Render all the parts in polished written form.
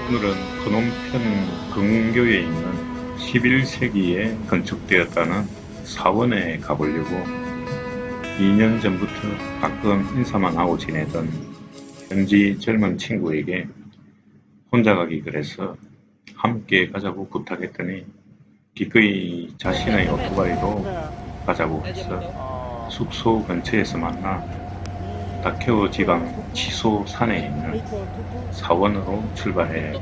오늘은 프놈펜 근교에 있는 11세기에 건축되었다는 사원에 가보려고 2년 전부터 가끔 인사만 하고 지내던 현지 젊은 친구에게 혼자 가기 그래서 함께 가자고 부탁했더니 기꺼이 자신의 오토바이로 가자고 해서 숙소 근처에서 만나 다케오 지방 치소 산에 있는 사원으로 출발해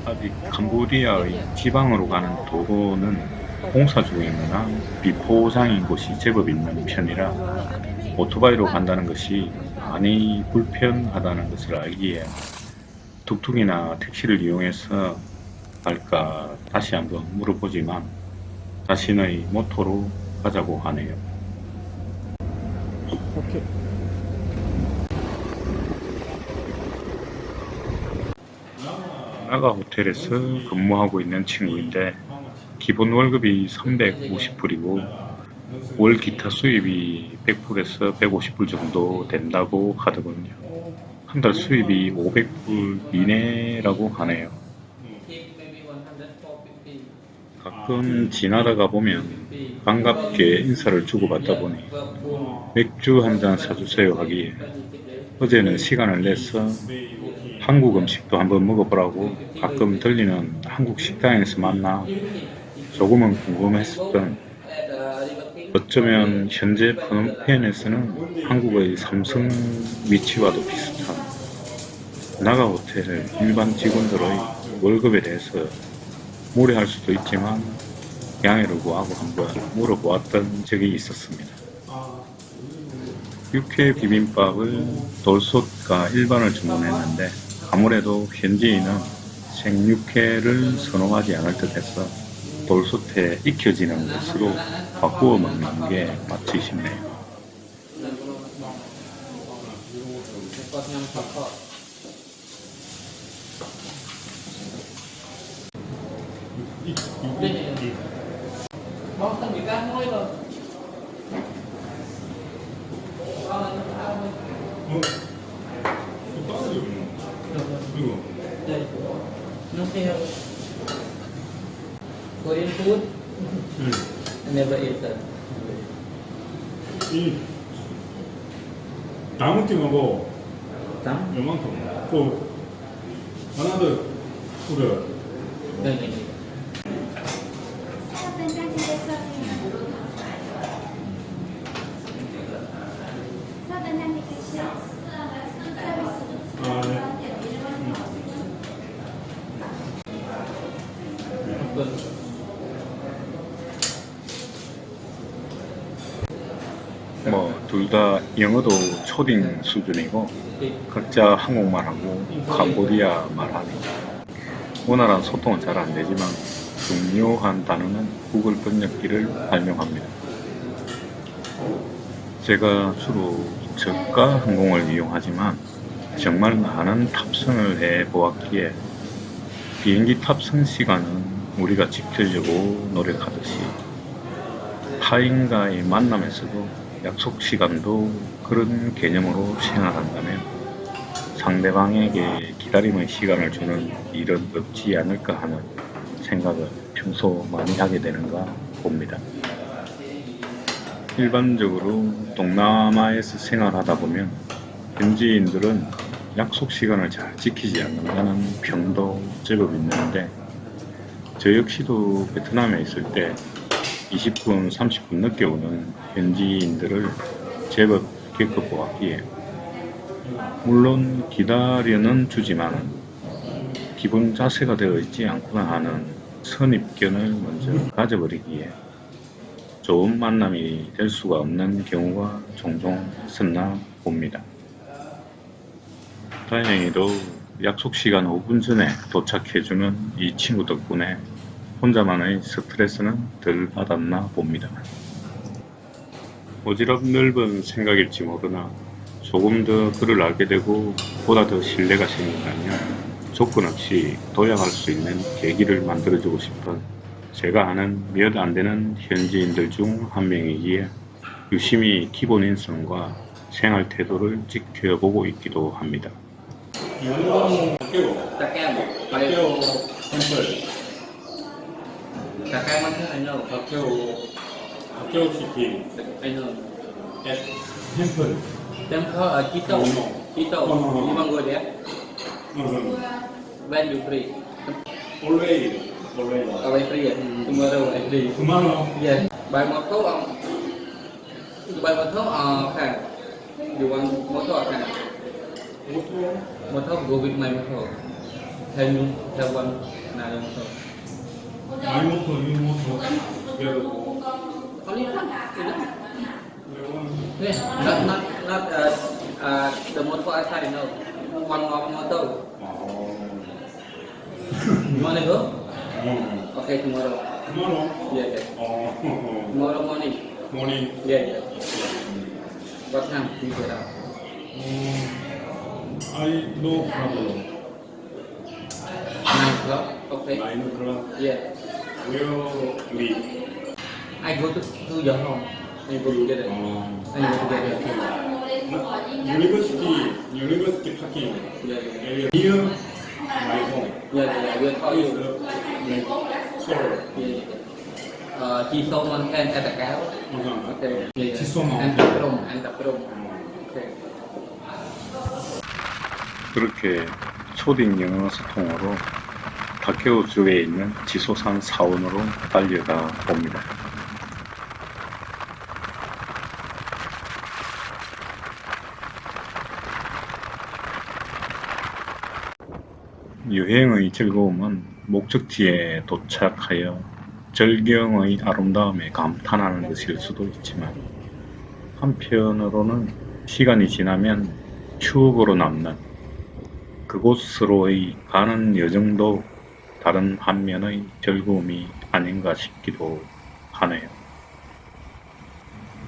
아직 캄보디아의 지방으로 가는 도로는 공사 중이거나 비포장인 곳이 제법 있는 편이라 오토바이로 간다는 것이 많이 불편하다는 것을 알기에 툭툭이나 택시를 이용해서 갈까 다시 한번 물어보지만 자신의 모토로 가자고 하네요. 오케이. 나가 호텔에서 근무하고 있는 친구인데 기본 월급이 350불이고 월 기타 수입이 100불에서 150불 정도 된다고 하더군요. 한 달 수입이 500불 이내라고 하네요. 가끔 지나다가 보면 반갑게 인사를 주고받다 보니 맥주 한 잔 사주세요 하기에 어제는 시간을 내서 한국 음식도 한번 먹어보라고 가끔 들리는 한국 식당에서 만나 조금은 궁금했었던, 어쩌면 현재 프놈펜에서는 한국의 삼성 위치와도 비슷한 나가 호텔 일반 직원들의 월급에 대해서 무례할 수도 있지만 양해를 구하고 한번 물어보았던 적이 있었습니다. 육회 비빔밥을 돌솥과 일반을 주문했는데 아무래도 현지인은 생육회를 선호하지 않을 듯해서 돌솥에 익혀지는 것으로 바꾸어 먹는 게 맞지 싶네요. Korean food? I never ate that. 이 나무찜하고 Some? 요만큼 또 하나도 뿌려. No. 아, 네. 둘 다 영어도 초딩 수준이고 각자 한국말하고 캄보디아 말하니 원활한 소통은 잘 안되지만 중요한 단어는 구글 번역기를 활용합니다. 제가 주로 저가 항공을 이용하지만 정말 많은 탑승을 해보았기에 비행기 탑승 시간은 우리가 지키려고 노력하듯이 타인과의 만남에서도 약속 시간도 그런 개념으로 생활한다면 상대방에게 기다림의 시간을 주는 일은 없지 않을까 하는 생각을 평소 많이 하게 되는가 봅니다. 일반적으로 동남아에서 생활하다 보면 현지인들은 약속 시간을 잘 지키지 않는다는 평도 제법 있는데 저 역시도 베트남에 있을 때 20분, 30분 늦게 오는 현지인들을 제법 겪어보았기에 물론 기다려는 주지만 기본 자세가 되어 있지 않구나 하는 선입견을 먼저 가져버리기에 좋은 만남이 될 수가 없는 경우가 종종 있었나 봅니다. 다행히도 약속 시간 5분 전에 도착해주는 이 친구 덕분에 혼자만의 스트레스는 덜 받았나 봅니다. 오지랖 넓은 생각일지 모르나 조금 더 그를 알게 되고 보다 더 신뢰가 생긴다면 조건 없이 도약할 수 있는 계기를 만들어주고 싶은 제가 아는 몇 안 되는 현지인들 중 한 명이기에 유심히 기본 인성과 생활 태도를 지켜보고 있기도 합니다. 이거는 학교 Takam. 학교 템플 Takam I know. 학교 시티 I know. 템플 Temple Quito. Oh, no. Quito. Oh, no, no. You want go there? When you free? always I free. Tomorrow I free. tomorrow Yes. By motor on. By motor on can. You want motor can? Motor go with my motor. Tell me. Tell one. Another motor. my motor your motor together Only one. Yes. Not the motor outside. No. One more motor. You wanna go? Okay, tomorrow. tomorrow Yeah, yeah. Tomorrow morning. morning Yeah, yeah. What time you get out? I no problem 9 o'clock. Okay. 9 o'clock Yeah. will leave I go to your home. I go together. I go together. university parking Yeah, yeah. area near my home Yeah, yeah. We'll call is you. store Yeah, yeah. Chi số mình khen cái tạc áo. Okay. Yeah, yeah. Chi số mà. Anh tập trung. Okay. 그렇게 초딩 영어 소통으로 다케오 쪽에 있는 지소산 사원으로 달려가 봅니다. 여행의 즐거움은 목적지에 도착하여 절경의 아름다움에 감탄하는 것일 수도 있지만 한편으로는 시간이 지나면 추억으로 남는 그곳으로의 가는 여정도 다른 한면의 즐거움이 아닌가 싶기도 하네요.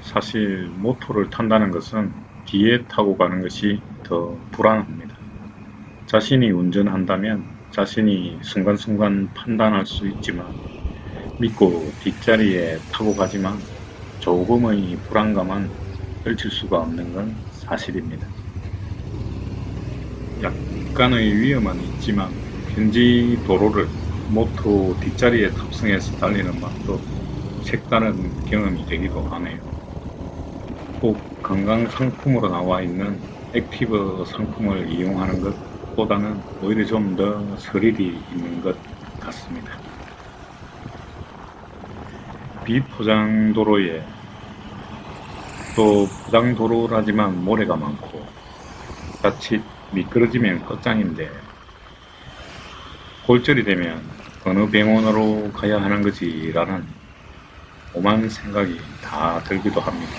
사실 모토를 탄다는 것은 뒤에 타고 가는 것이 더 불안합니다. 자신이 운전한다면 자신이 순간순간 판단할 수 있지만 믿고 뒷자리에 타고 가지만 조금의 불안감은 떨칠 수가 없는 건 사실입니다. 약간의 위험은 있지만 현지 도로를 모토 뒷자리에 탑승해서 달리는 맛도 색다른 경험이 되기도 하네요. 꼭 관광 상품으로 나와 있는 액티브 상품을 이용하는 것보다는 오히려 좀 더 스릴이 있는 것 같습니다. 비포장도로에 또 포장도로라지만 모래가 많고 자칫 미끄러지면 끝장인데 골절이 되면 어느 병원으로 가야 하는 거지라는 오만 생각이 다 들기도 합니다.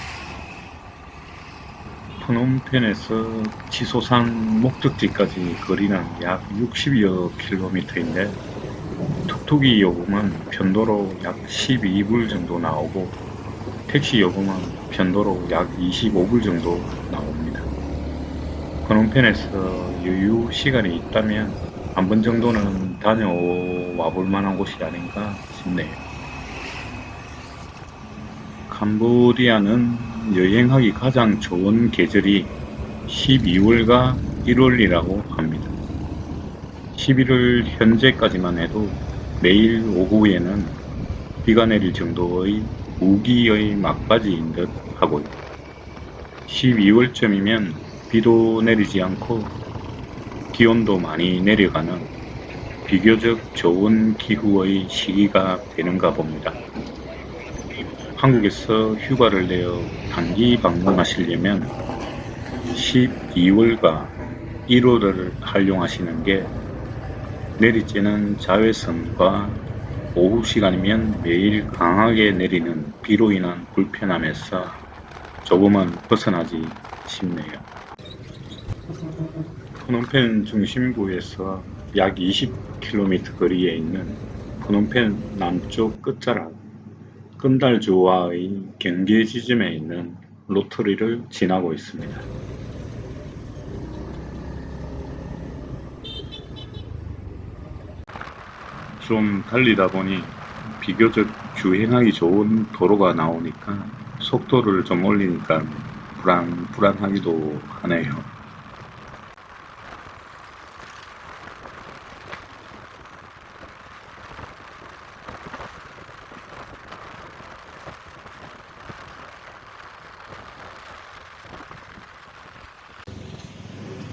프놈펜에서 지소산 목적지까지 거리는 약 60여 킬로미터인데 툭툭이 요금은 편도로 약 12불 정도 나오고 택시 요금은 편도로 약 25불 정도 나옵니다. 프놈펜에서 여유 시간이 있다면 한 번 정도는 다녀와 볼 만한 곳이 아닌가 싶네요. 캄보디아는 여행하기 가장 좋은 계절이 12월과 1월이라고 합니다. 11월 현재까지만 해도 매일 오후에는 비가 내릴 정도의 우기의 막바지인 듯 하고요. 12월쯤이면 비도 내리지 않고 기온도 많이 내려가는 비교적 좋은 기후의 시기가 되는가 봅니다. 한국에서 휴가를 내어 단기 방문하시려면 12월과 1월을 활용하시는 게 내리쬐는 자외선과 오후 시간이면 매일 강하게 내리는 비로 인한 불편함에서 조금은 벗어나지 싶네요. 프놈펜 중심부에서 약 20km 거리에 있는 프놈펜 남쪽 끝자락 끈달주와의 경계 지점에 있는 로터리를 지나고 있습니다. 좀 달리다 보니 비교적 주행하기 좋은 도로가 나오니까 속도를 좀 올리니까 불안하기도 하네요.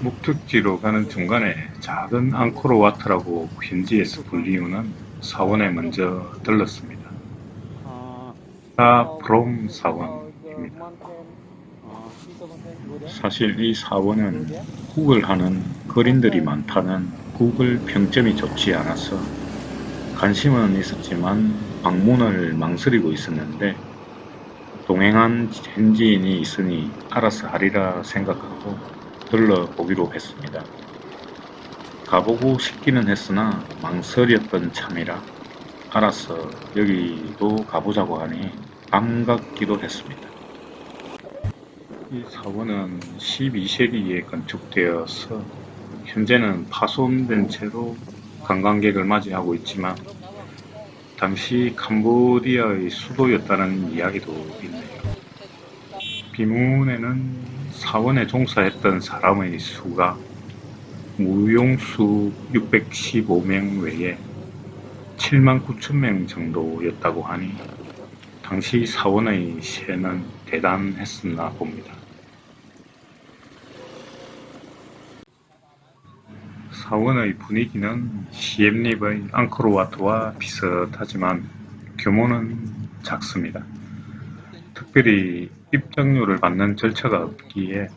목적지로 가는 중간에 작은 앙코르와트라고 현지에서 불리우는 사원에 먼저 들렀습니다. 사프롬 사원입니다. 사실 이 사원은 굿을 하는 거린들이 많다는 구글 평점이 좋지 않아서 관심은 있었지만 방문을 망설이고 있었는데 동행한 현지인이 있으니 알아서 하리라 생각하고 들러보기로 했습니다. 가보고 싶기는 했으나 망설였던 참이라 알아서 여기도 가보자고 하니 반갑기도 했습니다. 이 사원은 12세기에 건축되어서 현재는 파손된 채로 관광객을 맞이하고 있지만 당시 캄보디아의 수도였다는 이야기도 있네요. 비문에는 사원에 종사했던 사람의 수가 무용수 615명 외에 7만 9천 명 정도였다고 하니 당시 사원의 세는 대단했었나 봅니다. 사원의 분위기는 시엠립의 앙코르와트와 비슷하지만 규모는 작습니다. 특별히 입장료를 받는 절차가 없기에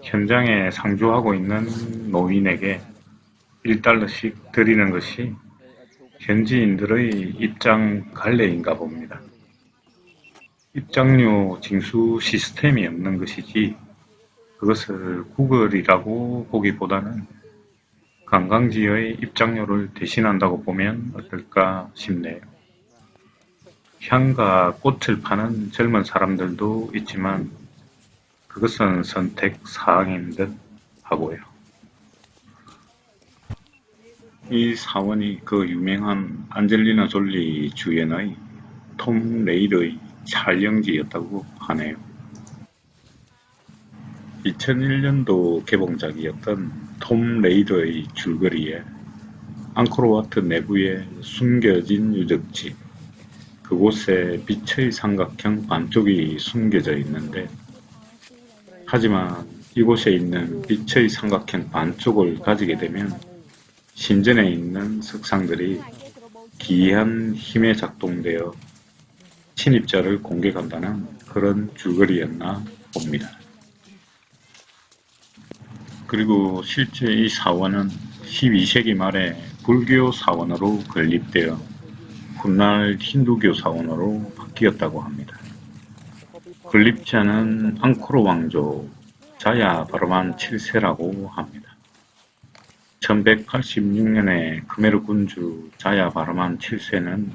현장에 상주하고 있는 노인에게 1달러씩 드리는 것이 현지인들의 입장 관례인가 봅니다. 입장료 징수 시스템이 없는 것이지 그것을 구걸이라고 보기보다는 관광지의 입장료를 대신한다고 보면 어떨까 싶네요. 향과 꽃을 파는 젊은 사람들도 있지만 그것은 선택 사항인 듯 하고요. 이 사원이 그 유명한 안젤리나 졸리 주연의 톰 레이더의 촬영지였다고 하네요. 2001년도 개봉작이었던 톰 레이더의 줄거리에 앙코르와트 내부에 숨겨진 유적지, 그곳에 빛의 삼각형 반쪽이 숨겨져 있는데 하지만 이곳에 있는 빛의 삼각형 반쪽을 가지게 되면 신전에 있는 석상들이 기이한 힘에 작동되어 침입자를 공격한다는 그런 줄거리였나 봅니다. 그리고 실제 이 사원은 12세기 말에 불교 사원으로 건립되어 훗날 힌두교 사원으로 바뀌었다고 합니다. 건립자는 앙코르 왕조 자야 바르만 7세라고 합니다. 1186년에 크메르 군주 자야 바르만 7세는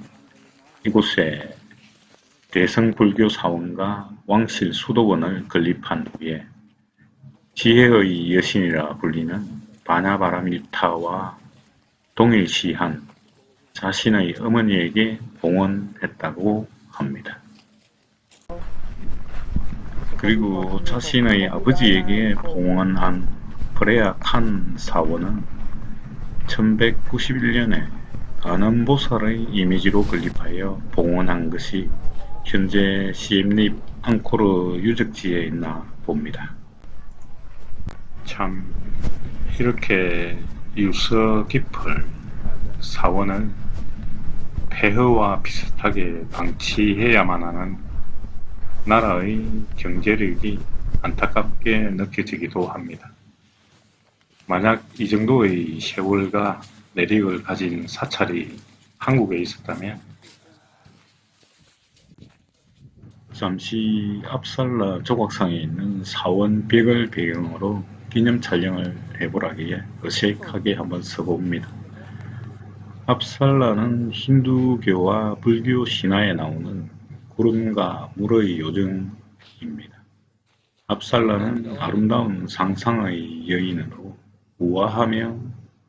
이곳에 대성불교 사원과 왕실 수도원을 건립한 후에 지혜의 여신이라 불리는 바냐바라밀타와 동일시한 자신의 어머니에게 봉헌했다고 합니다. 그리고 자신의 아버지에게 봉헌한 프레아 칸 사원은 1191년에 간음보살의 이미지로 건립하여 봉헌한 것이 현재 시엠립 앙코르 유적지에 있나 봅니다. 참 이렇게 유서 깊을 사원을 폐허와 비슷하게 방치해야만 하는 나라의 경제력이 안타깝게 느껴지기도 합니다. 만약 이 정도의 세월과 내력을 가진 사찰이 한국에 있었다면 잠시 압살라 조각상에 있는 사원 벽을 배경으로 기념 촬영을 해보라기에 어색하게 한번 써봅니다. 압살라는 힌두교와 불교 신화에 나오는 구름과 물의 요정입니다. 압살라는 아름다운 상상의 여인으로 우아하며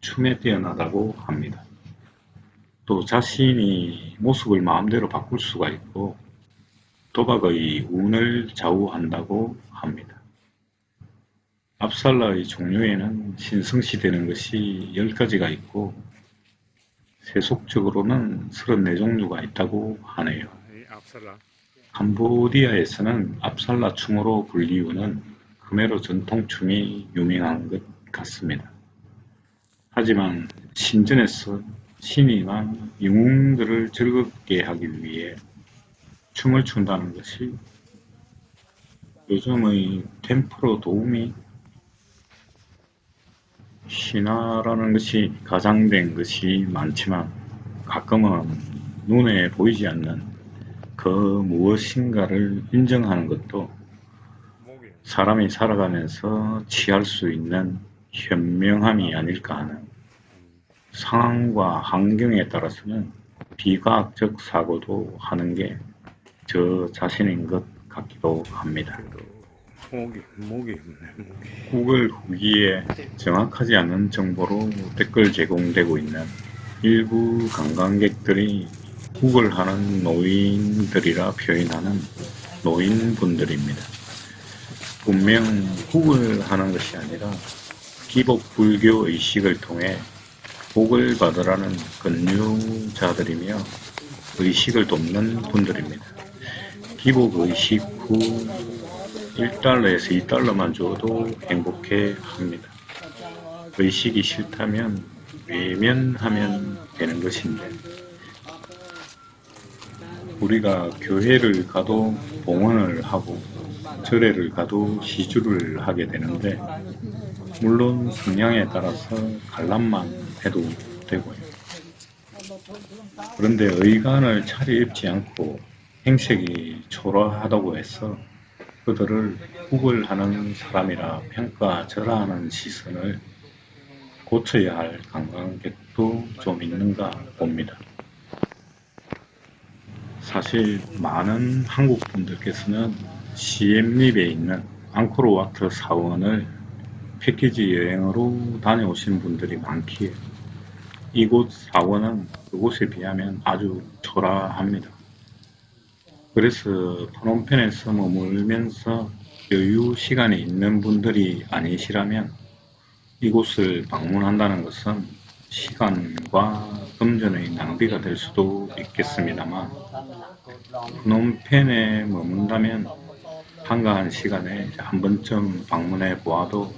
춤에 뛰어나다고 합니다. 또 자신이 모습을 마음대로 바꿀 수가 있고 도박의 운을 좌우한다고 합니다. 압살라의 종류에는 신성시되는 것이 10가지가 있고 세속적으로는 34종류가 있다고 하네요. 캄보디아에서는 압살라춤으로 불리우는 크메로 전통춤이 유명한 것 같습니다. 하지만 신전에서 신이나 영웅들을 즐겁게 하기 위해 춤을 춘다는 것이 요즘의 템프로 도우미 신화라는 것이 가장된 것이 많지만 가끔은 눈에 보이지 않는 그 무엇인가를 인정하는 것도 사람이 살아가면서 취할 수 있는 현명함이 아닐까 하는, 상황과 환경에 따라서는 비과학적 사고도 하는 게 저 자신인 것 같기도 합니다. 구글 후기에 정확하지 않은 정보로 댓글 제공되고 있는 일부 관광객들이 구글하는 노인들이라 표현하는 노인분들입니다. 분명 구글하는 것이 아니라 기복 불교 의식을 통해 복을 받으라는 권유자들이며 의식을 돕는 분들입니다. 기복 의식 후 1달러에서 2달러만 줘도 행복해 합니다. 의식이 싫다면 외면하면 되는 것인데, 우리가 교회를 가도 봉헌을 하고 절에를 가도 시주를 하게 되는데, 물론 성향에 따라서 관람만 해도 되고요. 그런데 의관을 차려입지 않고 행색이 초라하다고 해서 그들을 구걸하는 사람이라 평가절하하는 시선을 고쳐야 할 관광객도 좀 있는가 봅니다. 사실 많은 한국 분들께서는 시엠립에 있는 앙코르와트 사원을 패키지 여행으로 다녀오신 분들이 많기에 이곳 사원은 그곳에 비하면 아주 초라합니다. 그래서 프놈펜에서 머물면서 여유 시간이 있는 분들이 아니시라면 이곳을 방문한다는 것은 시간과 금전의 낭비가 될 수도 있겠습니다만, 프놈펜에 머문다면 한가한 시간에 한 번쯤 방문해 보아도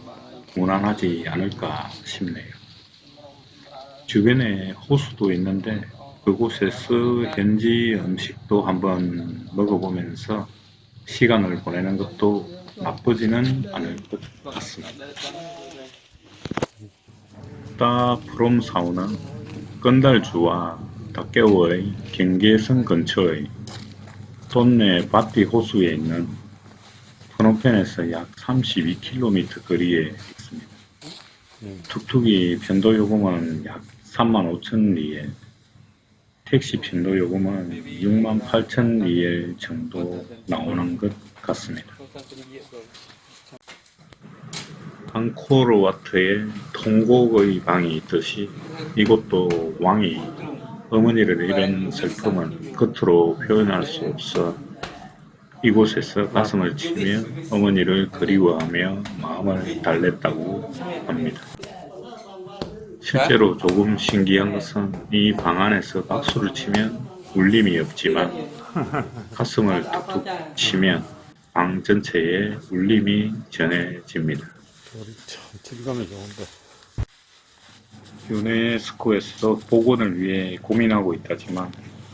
무난하지 않을까 싶네요. 주변에 호수도 있는데 그곳에서 현지 음식도 한번 먹어보면서 시간을 보내는 것도 나쁘지는 않을 것 같습니다. 따 프롬 사우는 건달주와 다케오의 경계선 근처의 돈네 바티 호수에 있는 프놈펜에서 약 32km 거리에 있습니다. 툭툭이 편도 요금은 약 35,000리엘, 택시 편도 요금은 68,000리엘 정도 나오는 것 같습니다. 앙코르와트에 통곡의 방이 있듯이 이곳도 왕이 어머니를 잃은 슬픔을 겉으로 표현할 수 없어 이곳에서 가슴을 치며 어머니를 그리워하며 마음을 달랬다고 합니다. 실제로 조금 신기한 것은 이 방 안에서 박수를 치면 울림이 없지만 가슴을 툭툭 치면 방 전체에 울림이 전해집니다. 참 질감이 좋은데. 유네스코에서 복원을 위해 고민하고 있다지만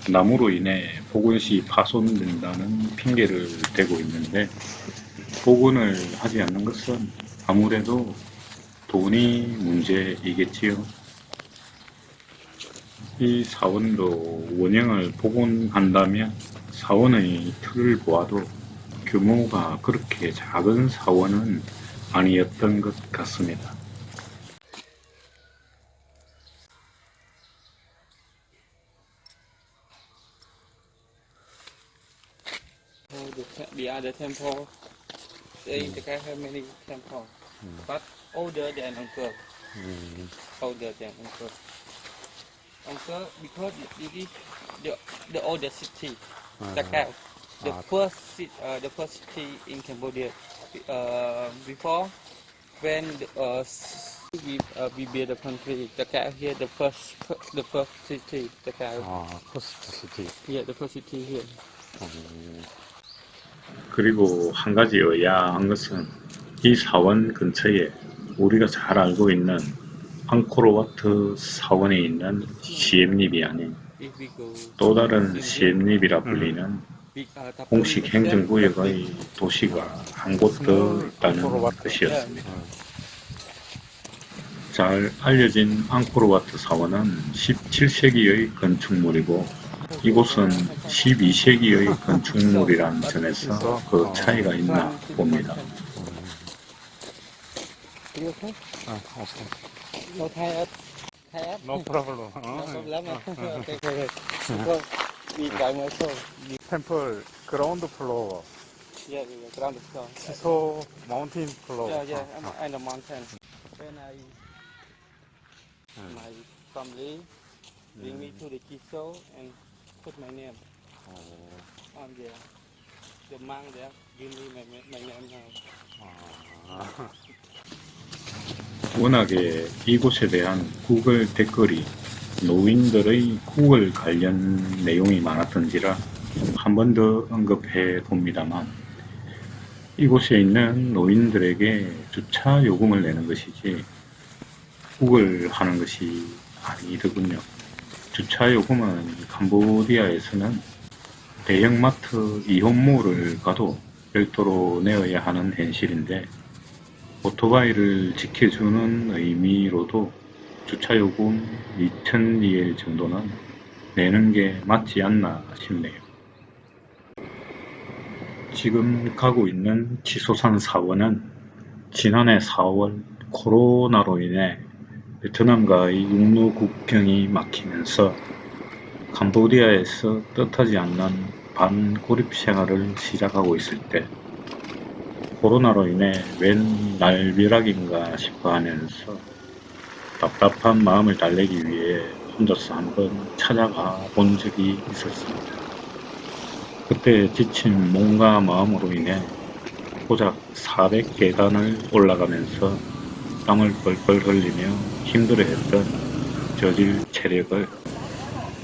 나무로 인해 복원시 파손된다는 핑계를 대고 있는데, 복원을 하지 않는 것은 아무래도 돈이 문제이겠지요. 이 사원도 원형을 복원한다면 사원의 틀을 보아도 규모가 그렇게 작은 사원은 아니었던 것 같습니다. The other temple, they have many temples, but older than Angkor. Older than Angkor. Angkor because it is the oldest city, Takao. The the first city in Cambodia. Before when we build the country, the Cao here the first city, the Cao. 퍼스트 시티. Yeah, the first city here. 그리고 한 가지 의아한 것은 이 사원 근처에 우리가 잘 알고 있는 앙코르와트 사원에 있는 시엠립이 아닌 If we go 또 다른 시엠립이라 불리는 공식 행정구역의 도시가 한 곳 더 있다는 뜻이었습니다. 잘 알려진 앙코르와트 사원은 17세기의 건축물이고 이곳은 12세기의 건축물이란 점에서 그 차이가 있나 봅니다. You okay? 오케이. No tired? Tired? No problem. No problem. Okay, okay. So we try more so. 템플 그라운드 플로어. Yeah, ground floor. 지소 마운틴 플로어. Yeah, and the mountain. When my family bring me to the Kiso and put my name on there. The monk there give me my name now. 워낙에 이곳에 대한 구글 댓글이 노인들의 구글 관련 내용이 많았던지라 한 번 더 언급해 봅니다만 이곳에 있는 노인들에게 주차 요금을 내는 것이지 구글 하는 것이 아니더군요. 주차 요금은 캄보디아에서는 대형마트 이홈몰을 가도 별도로 내어야 하는 현실인데 오토바이를 지켜주는 의미로도 주차요금 2,000리엘 정도는 내는 게 맞지 않나 싶네요. 지금 가고 있는 지소산 사원은 지난해 4월 코로나로 인해 베트남과의 육로 국경이 막히면서 캄보디아에서 뜻하지 않는 반고립 생활을 시작하고 있을 때 코로나로 인해 웬 날벼락인가 싶어 하면서 답답한 마음을 달래기 위해 혼자서 한번 찾아가 본 적이 있었습니다. 그때 지친 몸과 마음으로 인해 고작 400계단을 올라가면서 땀을 뻘뻘 흘리며 힘들어했던 저질 체력을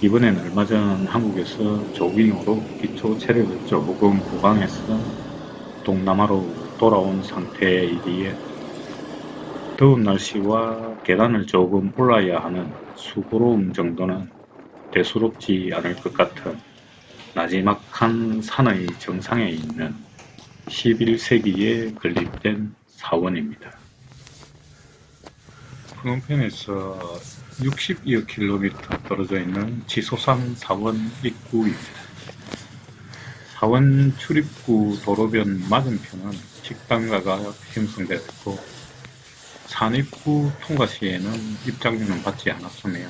이번엔 얼마 전 한국에서 조깅으로 기초 체력을 조금 보강해서 동남아로 돌아온 상태이기에 더운 날씨와 계단을 조금 올라야 하는 수고로움 정도는 대수롭지 않을 것 같은 나지막한 산의 정상에 있는 11세기에 건립된 사원입니다. 프놈펜에서 62여 킬로미터 떨어져 있는 지소산 사원 입구입니다. 사원 출입구 도로변 맞은편은 식당가가 형성되어 있고 산입구 통과 시에는 입장료는 받지 않았으며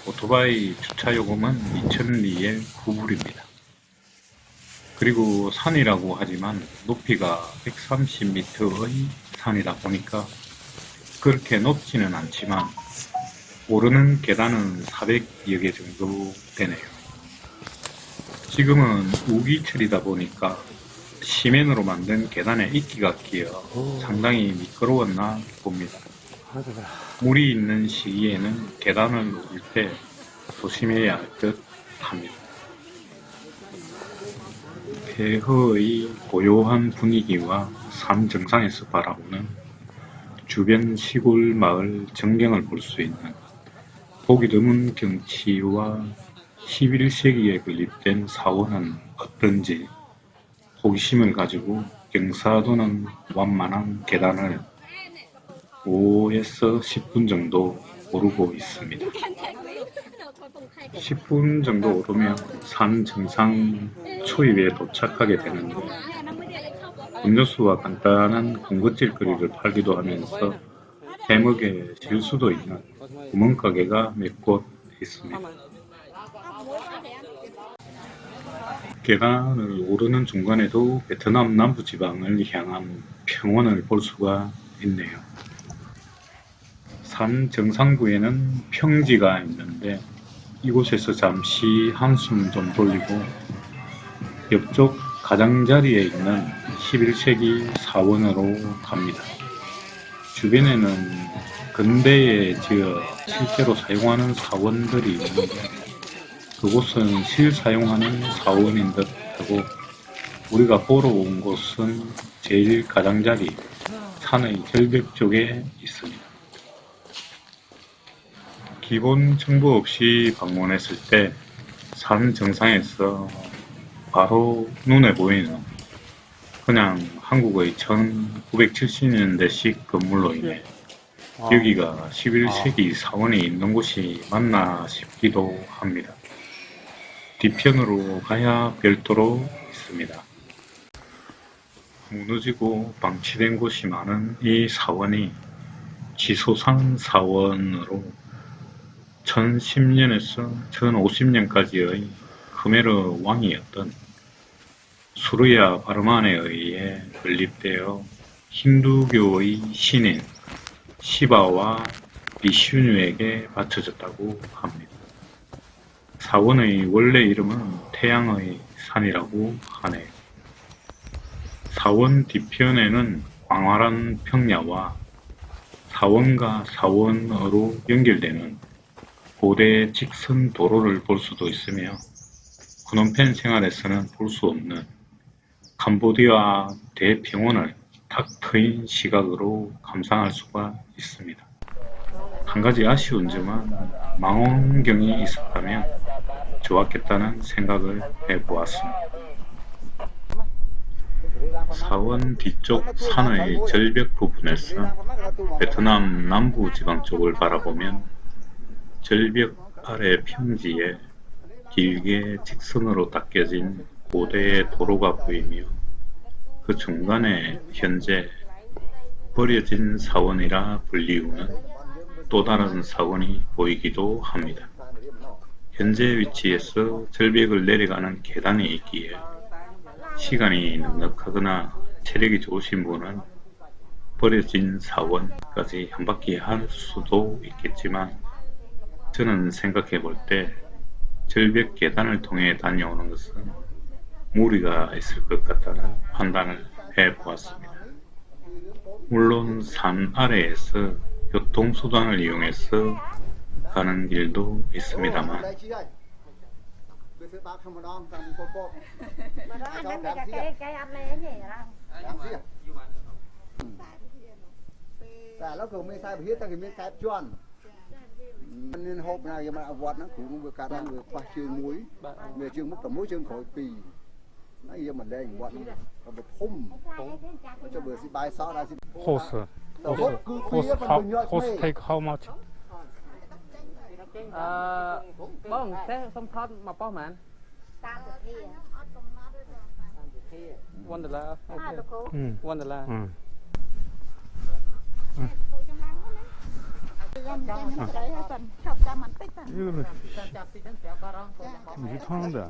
오토바이 주차요금은 2,000리엘 9불입니다. 그리고 산이라고 하지만 높이가 130m의 산이다 보니까 그렇게 높지는 않지만 오르는 계단은 400여 개 정도 되네요. 지금은 우기철이다 보니까 시멘으로 만든 계단에 이끼가 끼어 상당히 미끄러웠나 봅니다. 물이 있는 시기에는 계단을 오를 때 조심해야 할 듯 합니다. 폐허의 고요한 분위기와 산 정상에서 바라보는 주변 시골 마을 전경을 볼 수 있는 보기 드문 경치와 11세기에 건립된 사원은 어떤지 호기심을 가지고 경사도는 완만한 계단을 5에서 10분 정도 오르고 있습니다. 10분 정도 오르면 산 정상 초입에 도착하게 되는데 음료수와 간단한 군것질거리를 팔기도 하면서 해먹에 질 수도 있는 구멍가게가 몇 곳 있습니다. 계단을 오르는 중간에도 베트남 남부지방을 향한 평원을 볼 수가 있네요. 산 정상부에는 평지가 있는데 이곳에서 잠시 한숨 좀 돌리고 옆쪽 가장자리에 있는 11세기 사원으로 갑니다. 주변에는 근대에 지어 실제로 사용하는 사원들이 있는데 그곳은 실사용하는 사원인 듯 하고 우리가 보러 온 곳은 제일 가장자리 산의 절벽 쪽에 있습니다. 기본 정보 없이 방문했을 때 산 정상에서 바로 눈에 보이는 그냥 한국의 1970년대식 건물로 인해 여기가 11세기 사원이 있는 곳이 맞나 싶기도 합니다. 뒤편으로 가야 별도로 있습니다. 무너지고 방치된 곳이 많은 이 사원이 지소상 사원으로 1010년에서 1050년까지의 크메르 왕이었던 수르야 바르만에 의해 건립되어 힌두교의 신인 시바와 비슈뉴에게 바쳐졌다고 합니다. 사원의 원래 이름은 태양의 산이라고 하네요. 사원 뒤편에는 광활한 평야와 사원과 사원으로 연결되는 고대 직선 도로를 볼 수도 있으며 프놈펜 생활에서는 볼 수 없는 캄보디아 대평원을 탁 트인 시각으로 감상할 수가 있습니다. 한 가지 아쉬운 점은 망원경이 있었다면 좋았겠다는 생각을 해보았습니다. 사원 뒤쪽 산의 절벽 부분에서 베트남 남부 지방 쪽을 바라보면 절벽 아래 평지에 길게 직선으로 닦여진 고대 도로가 보이며 그 중간에 현재 버려진 사원이라 불리우는 또 다른 사원이 보이기도 합니다. 현재 위치에서 절벽을 내려가는 계단이 있기에 시간이 넉넉하거나 체력이 좋으신 분은 버려진 사원까지 한 바퀴 할 수도 있겠지만 저는 생각해 볼 때 절벽 계단을 통해 다녀오는 것은 무리가 있을 것 같다는 판단을 해 보았습니다. 물론 산 아래에서 교통수단을 이용해서 가는 길도 있습니다만 nên hôm nay mà vọt nó cũng vừa cả đang vừa qua trường muối về trường mức tầm muối trường khỏi pì nó giờ mình đây vọt nó một hôm cho vừa xin bài sao ra xin Horse take how much? Bông, thế không thon mà bao màn? $1. Okay. $1. 이거는 이게 타는데.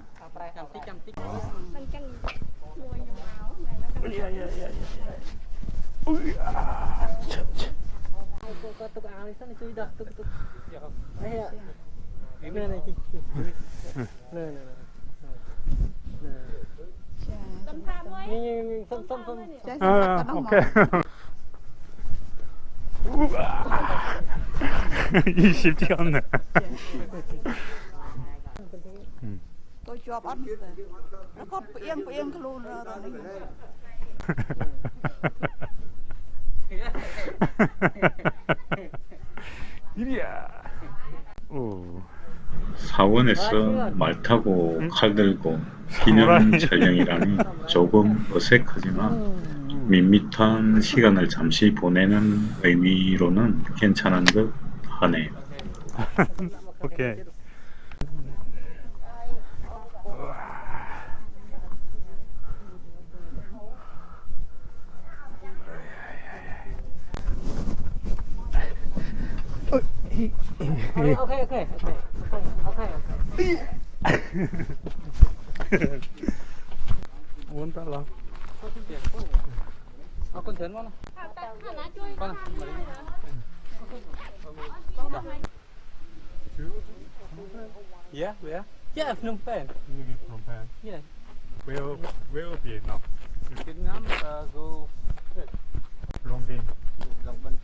아, 오케이. 20 뛰었네. Tôi cho bắt nó có yên luôn rồi. 이리야. 오. 사원에서 말 타고 칼 들고 기념 촬영이라니 조금 어색하지만 밋밋한 시간을 잠시 보내는 의미로는 괜찮은 듯 하네요. 오케이. Okay. $1. Con thến con. Con. Yeah, where? Yeah, Phnom Penh. 여기 프롬펜. Yeah. Where Vietnam? Vietnam go straight. Long Binh. Long Binh.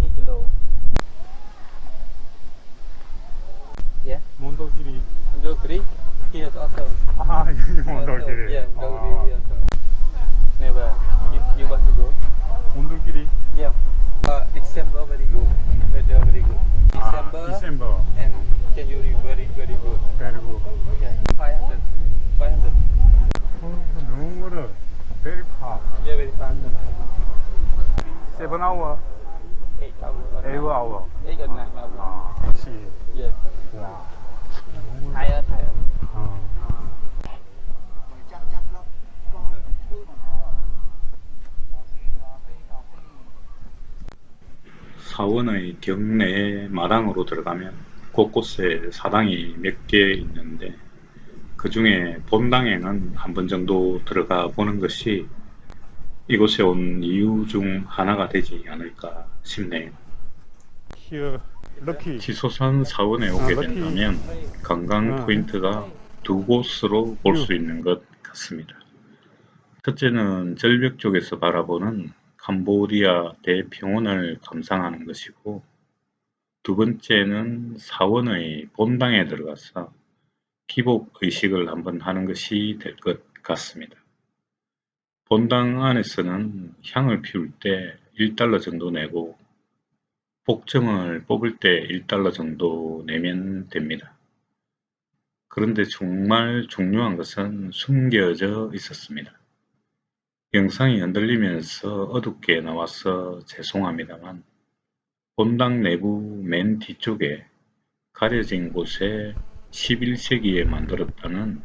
60 kilo. Yeah. Mondokiri. Mondokiri. Here also. Ah, Mondokiri. Yeah, Mondokiri also. Never. You want to go? Mondokiri. Yeah. December very good. Weather very good. December. And January very good. Very good. Yeah. 500. 500. 너무 멀어. Very far. Yeah, very fast. 7 hours. 8 hours. 8 hours. 8 and 9 hours. 아, 그치. Yeah. 와. Higher. 어. 사원의 경내에 마당으로 들어가면 곳곳에 사당이 몇 개 있는데 그 중에 본당에는 한 번 정도 들어가 보는 것이 이곳에 온 이유 중 하나가 되지 않을까 싶네요. Here, lucky. 지소산 사원에 오게 럭키. 된다면 관광 포인트가 두 곳으로 볼 수 있는 것 같습니다. 첫째는 절벽 쪽에서 바라보는 캄보디아 대평원을 감상하는 것이고, 두 번째는 사원의 본당에 들어가서 기복 의식을 한번 하는 것이 될 것 같습니다. 본당 안에서는 향을 피울 때 1달러 정도 내고 복점을 뽑을 때 1달러 정도 내면 됩니다. 그런데 정말 중요한 것은 숨겨져 있었습니다. 영상이 흔들리면서 어둡게 나와서 죄송합니다만 본당 내부 맨 뒤쪽에 가려진 곳에 11세기에 만들었다는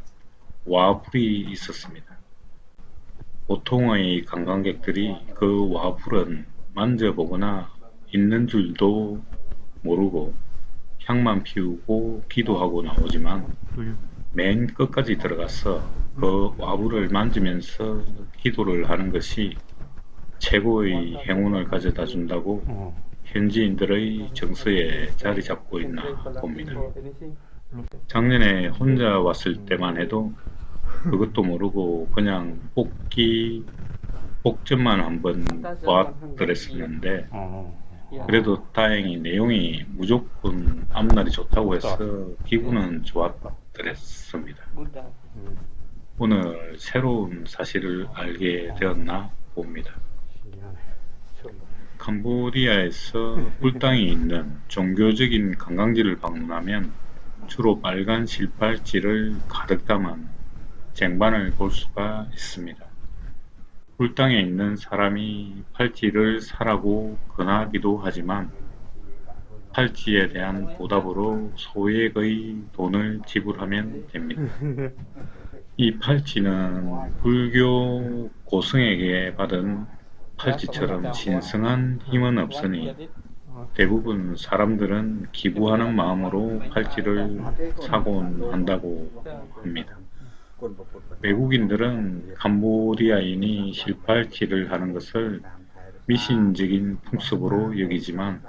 와불이 있었습니다. 보통의 관광객들이 그 와불은 만져보거나 있는 줄도 모르고 향만 피우고 기도하고 나오지만 맨 끝까지 들어가서 그 와불을 만지면서 기도를 하는 것이 최고의 행운을 가져다 준다고 현지인들의 정서에 자리 잡고 있나 봅니다. 작년에 혼자 왔을 때만 해도 그것도 모르고 그냥 복점만 한번 보았더랬었는데 그래도 다행히 내용이 무조건 앞날이 좋다고 해서 기분은 좋았더랬습니다. 오늘 새로운 사실을 알게 되었나 봅니다. 캄보디아에서 불당이 있는 종교적인 관광지를 방문하면 주로 빨간 실팔찌를 가득 담은 쟁반을 볼 수가 있습니다. 불당에 있는 사람이 팔찌를 사라고 권하기도 하지만 팔찌에 대한 보답으로 소액의 돈을 지불하면 됩니다. 이 팔찌는 불교 고승에게 받은 팔찌처럼 신성한 힘은 없으니 대부분 사람들은 기부하는 마음으로 팔찌를 사곤 한다고 합니다. 외국인들은 캄보디아인이 실팔찌를 하는 것을 미신적인 풍습으로 여기지만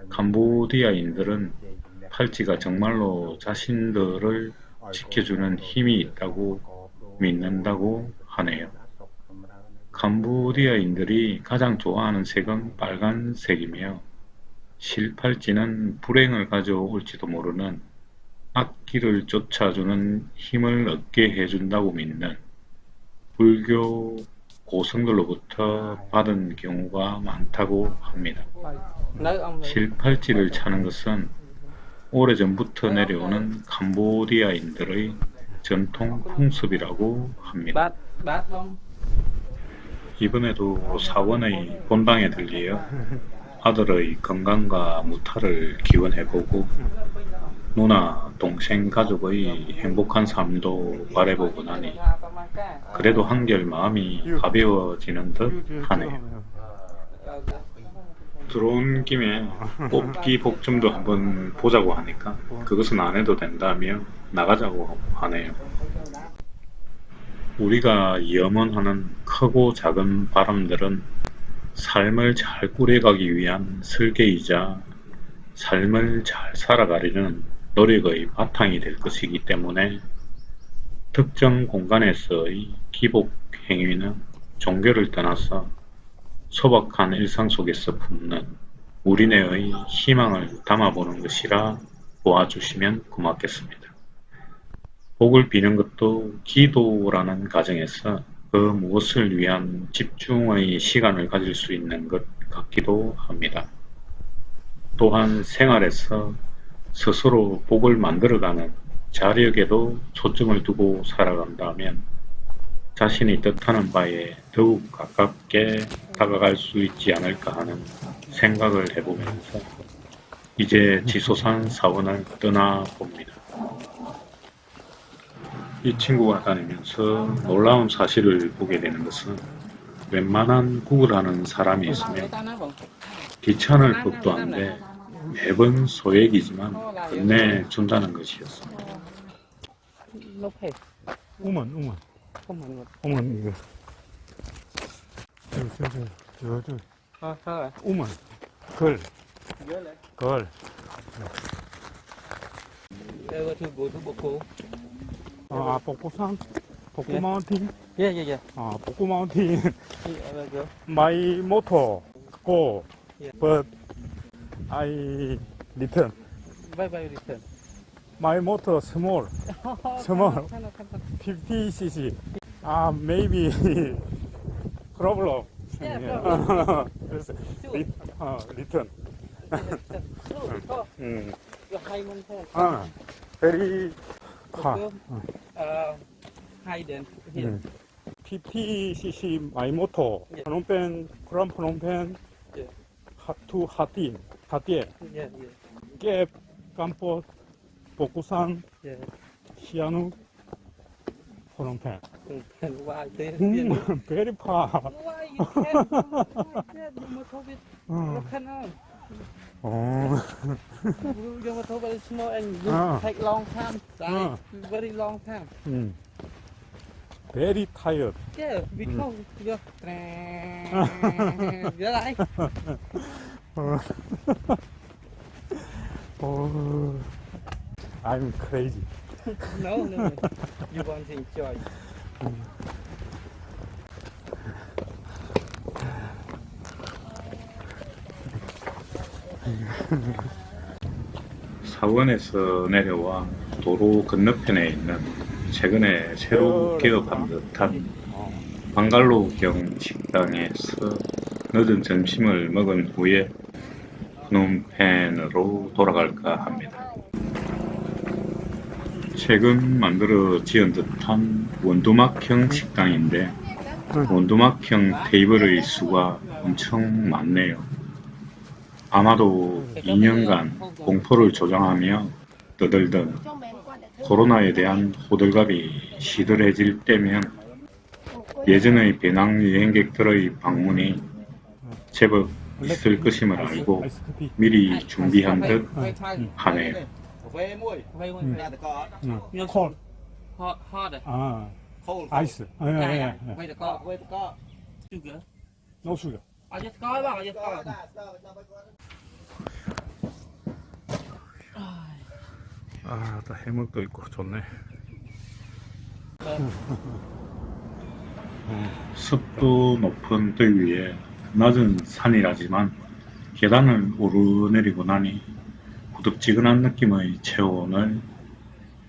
캄보디아인들은 팔찌가 정말로 자신들을 지켜주는 힘이 있다고 믿는다고 하네요. 캄보디아인들이 가장 좋아하는 색은 빨간색이며 실팔찌는 불행을 가져올지도 모르는 악기를 쫓아주는 힘을 얻게 해준다고 믿는 불교 고성들로부터 받은 경우가 많다고 합니다. 실팔찌를 차는 것은 오래전부터 내려오는 캄보디아인들의 전통 풍습이라고 합니다. 이번에도 사원의 본당에 들리어 아들의 건강과 무탈을 기원해보고 누나, 동생 가족의 행복한 삶도 바라보고 나니 그래도 한결 마음이 가벼워지는 듯 하네요. 들어온 김에 뽑기 복점도 한번 보자고 하니까 그것은 안 해도 된다며 나가자고 하네요. 우리가 염원하는 크고 작은 바람들은 삶을 잘 꾸려가기 위한 설계이자 삶을 잘 살아가려는 노력의 바탕이 될 것이기 때문에 특정 공간에서의 기복 행위는 종교를 떠나서 소박한 일상 속에서 품는 우리네의 희망을 담아보는 것이라 보아주시면 고맙겠습니다. 복을 비는 것도 기도라는 가정에서 그 무엇을 위한 집중의 시간을 가질 수 있는 것 같기도 합니다. 또한 생활에서 스스로 복을 만들어가는 자력에도 초점을 두고 살아간다면 자신이 뜻하는 바에 더욱 가깝게 다가갈 수 있지 않을까 하는 생각을 해보면서 이제 지소산 사원을 떠나봅니다. 이 친구가 다니면서 놀라운 사실을 보게 되는 것은 웬만한 구글하는 사람이 있으면 귀찮을 법도 한데 매번 소액이지만 끝내준다는 것이었습니다. 오만 이거 저 오만 걸 Ever to go to Boko? 아 복고산 복고 마운틴 Yeah. 복고 마운틴 Ever go? my motto go Yeah. but I return Bye return. my motor small 50cc maybe problem Yeah, problem. 그래서 Sure. return Sure. Your high mountain. very hard High then here. 50cc my motor Yeah. phnom penh Yeah. to Hatien Yeah. 깹 깜포 복구산 Yeah. 시아누 phnom penh And why they very far Why you can't? Yeah, you must have it. Look at now. You must have it small and you take long time. Very long time. very tired Yeah, because you're you're like I'm crazy no. You want to enjoy. 사원에서 내려와 도로 건너편에 있는 최근에 새로 개업한 듯한 방갈로우경 식당에서 늦은 점심을 먹은 후에 프놈펜으로 돌아갈까 합니다. 최근 만들어 지은 듯한 원두막형 식당인데 원두막형 테이블의 수가 엄청 많네요. 아마도 2년간 공포를 조장하며 떠들던 코로나에 대한 호들갑이 시들해질 때면 예전의 배낭 여행객들의 방문이 제법 있을 것임을 알고 미리 준비한 듯 하네요. cold Hot. ice Wait the car. Sugar. no sugar I just got I just got. 또 해먹도 있고 좋네 습도 높은 뜰 위에 낮은 산이라지만 계단을 오르내리고 나니 구득지근한 느낌의 체온을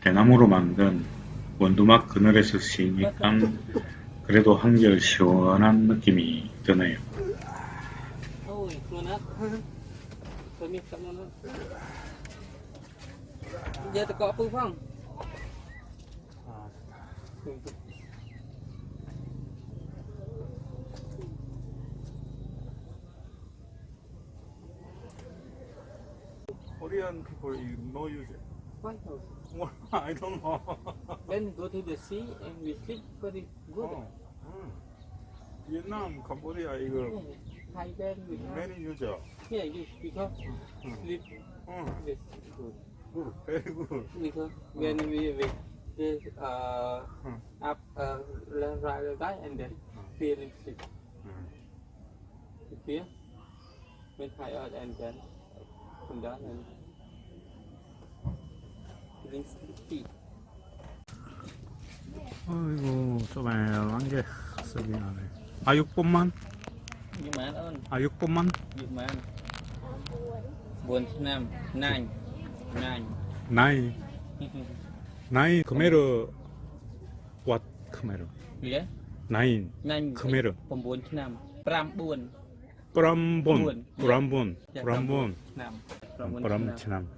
대나무로 만든 원두막 그늘에서 쉬니까 그래도 한결 시원한 느낌이 드네요. Ôi, luôn á. Tôi biết cảm ơn. Giờ tôi có phương phong. Korean people you know use it Why not? I don't know Then go to the sea and we sleep very good. Vietnam, Cambodia 이거 Thailand we have. many user Yeah, use because sleep is good. good very good Because when we just up right and then feel in sleep. You feel? When tired and then Bunda này. Green tea. 아이고 좁아요 게 습이하네. 아육분만? Nhưng mà ơn, 아육분만? nhưng mà buồn năm nine 나이 나이 카메라 왓 카메라 nghĩa 나인 nine 카메라 còn 4 năm pram buồn 브람본 브람본 Dạ, 브람본 năm 브람치남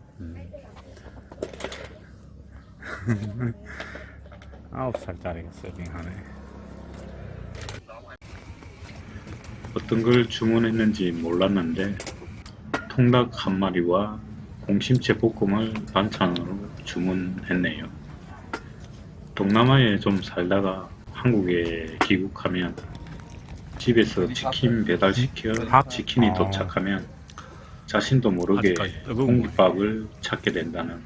9살짜리가 서빙하네. 어떤 걸 주문했는지 몰랐는데 통닭 한 마리와 공심채 볶음을 반찬으로 주문했네요. 동남아에 좀 살다가 한국에 귀국하면 집에서 치킨 배달시켜 치킨이 도착하면 자신도 모르게 공깃밥을 찾게 된다는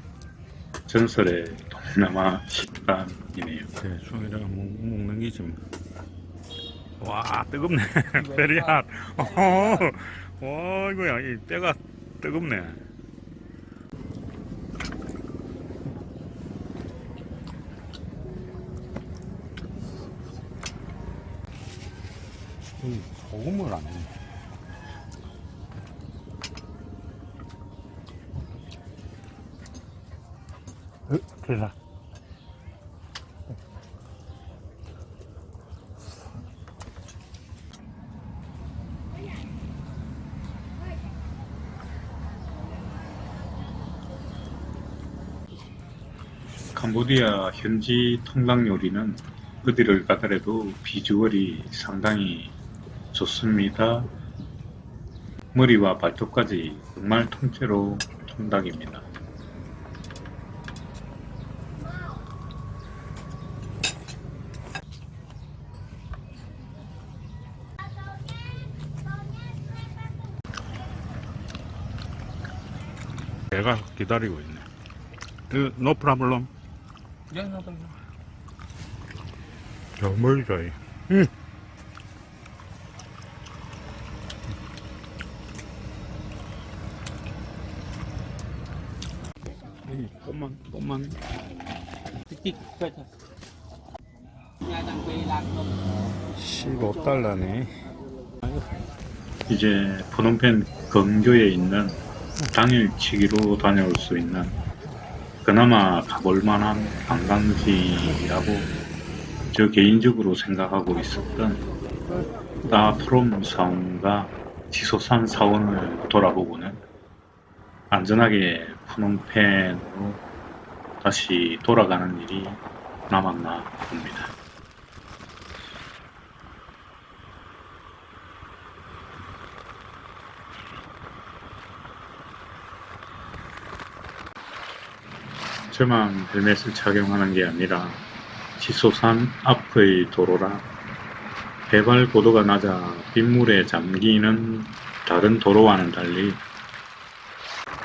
전설의 동남아 식단이네요. 대충이라가 먹는 게지 뭐. 와 뜨겁네. very hot. 와 이거야 이 뼈가 뜨겁네. 소금을 안 해. 그래. 캄보디아 현지 통닭 요리는 어디를 가더라도 비주얼이 상당히 좋습니다. 머리와 발톱까지 정말 통째로 통닭입니다. 내가 기다리고 있네. No problem. Dạ, no problem. 저 멀리서 꽃만 Tích coi thôi. Nhà đang về làm không? 15달러네. 이제 프놈펜 근교에 있는 당일치기로 다녀올 수 있는 그나마 가볼 만한 관광지라고 저 개인적으로 생각하고 있었던 다프롬 사원과 지소산 사원을 돌아보고는 안전하게 프놈펜으로 다시 돌아가는 일이 남았나 봅니다. 저만 헬멧을 착용하는 게 아니라 지소산 앞의 도로라 해발 고도가 낮아 빗물에 잠기는 다른 도로와는 달리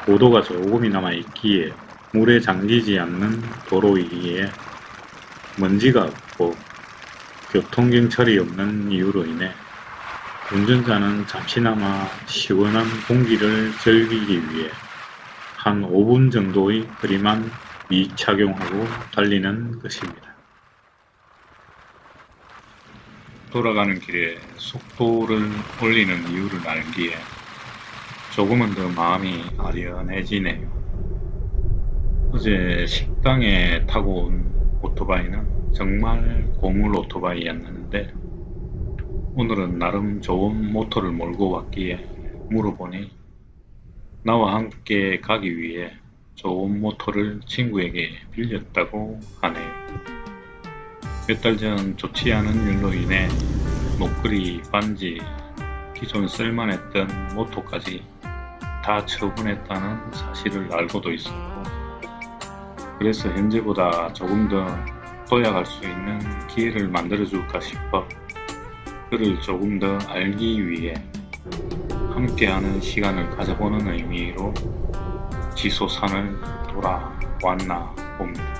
고도가 조금이나마 있기에 물에 잠기지 않는 도로이기에 먼지가 없고 교통경찰이 없는 이유로 인해 운전자는 잠시나마 시원한 공기를 즐기기 위해 한 5분 정도의 거리만 미착용하고 달리는 것입니다. 돌아가는 길에 속도를 올리는 이유를 알기에 조금은 더 마음이 아련해지네요. 어제 식당에 타고 온 오토바이는 정말 고물 오토바이였는데 오늘은 나름 좋은 모터를 몰고 왔기에 물어보니 나와 함께 가기 위해 좋은 모터를 친구에게 빌렸다고 하네요. 몇 달 전 좋지 않은 일로 인해 목걸이, 반지, 기존 쓸만했던 모터까지 다 처분했다는 사실을 알고도 있었고 그래서 현재보다 조금 더 도약할 수 있는 기회를 만들어줄까 싶어 그를 조금 더 알기 위해 함께하는 시간을 가져보는 의미로 지소산을 돌아왔나 봅니다.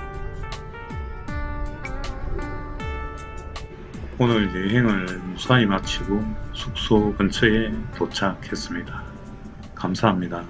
오늘 여행을 무사히 마치고 숙소 근처에 도착했습니다. 감사합니다.